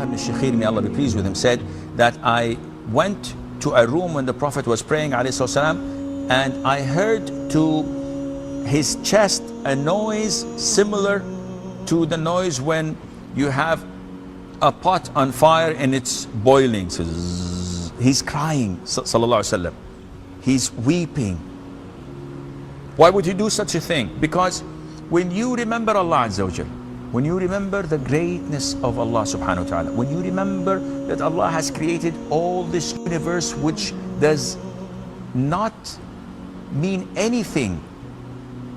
Abdullah ibn Shakhir, may Allah be pleased with him, said that I went to a room when the Prophet was praying ﷺ, and I heard to his chest a noise similar to the noise when you have a pot on fire and it's boiling. So he's crying, sallallahu alaihi wasallam. He's weeping. Why would he do such a thing? Because when you remember Allah Azza wa Jal, when you remember the greatness of Allah subhanahu wa ta'ala, when you remember that Allah has created all this universe which does not mean anything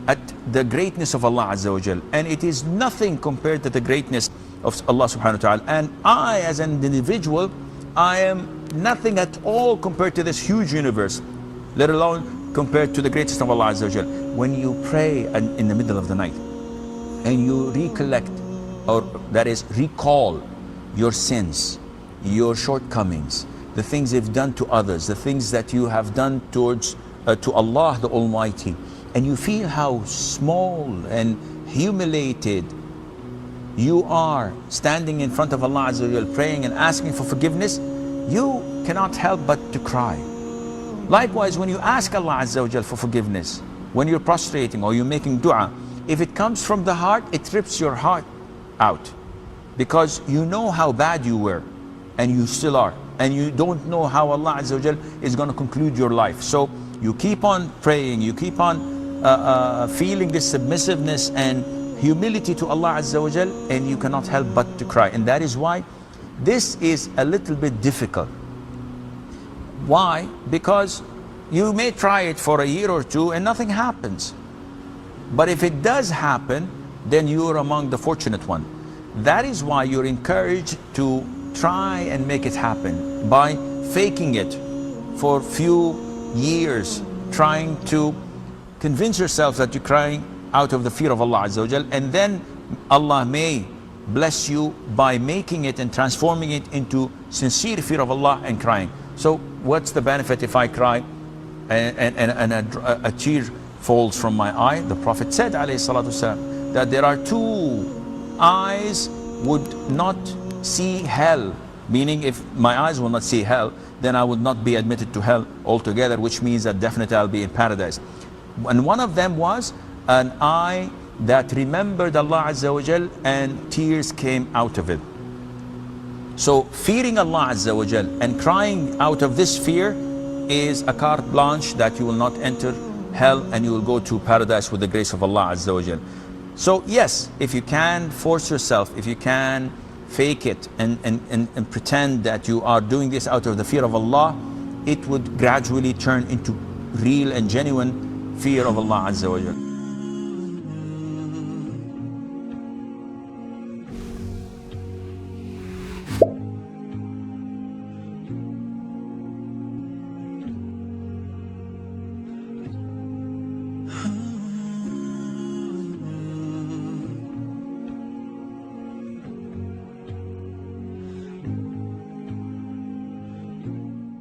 at the greatness of Allah Azza wa Jal, and it is nothing compared to the greatness of Allah subhanahu wa ta'ala, and I as an individual, I am nothing at all compared to this huge universe, let alone compared to the greatest of Allah Azza wa Jal. When you pray in the middle of the night and you recollect, or that is recall your sins, your shortcomings, the things you've done to others, the things that you have done towards to Allah the Almighty, and you feel how small and humiliated you are standing in front of Allah Azza wa Jal, praying and asking for forgiveness, you cannot help but to cry. Likewise, when you ask Allah Azza wa Jal for forgiveness, when you're prostrating or you're making dua, if it comes from the heart, it rips your heart out, because you know how bad you were and you still are, and you don't know how Allah Azza wa Jal is going to conclude your life. So you keep on praying, you keep on feeling this submissiveness and humility to Allah Azza wa Jal, and you cannot help but to cry. And that is why this is a little bit difficult. Why? Because you may try it for a year or two and nothing happens. But if it does happen, then you're among the fortunate one. That is why you're encouraged to try and make it happen by faking it for few years, trying to convince yourself that you're crying out of the fear of Allah Azza wa Jal, and then Allah may bless you by making it and transforming it into sincere fear of Allah and crying. So what's the benefit if I cry and a tear falls from my eye? The Prophet said alayhi salatu wasalam, that there are two eyes would not see hell, meaning if my eyes will not see hell, then I would not be admitted to hell altogether, which means that definitely I'll be in paradise. And one of them was an eye that remembered Allah Azza wa Jal and tears came out of it. So fearing Allah Azza wa Jal and crying out of this fear is a carte blanche that you will not enter hell and you will go to paradise with the grace of Allah Azza wa Jal. So yes, if you can force yourself, if you can fake it and pretend that you are doing this out of the fear of Allah, it would gradually turn into real and genuine fear of Allah Azza wa Jal.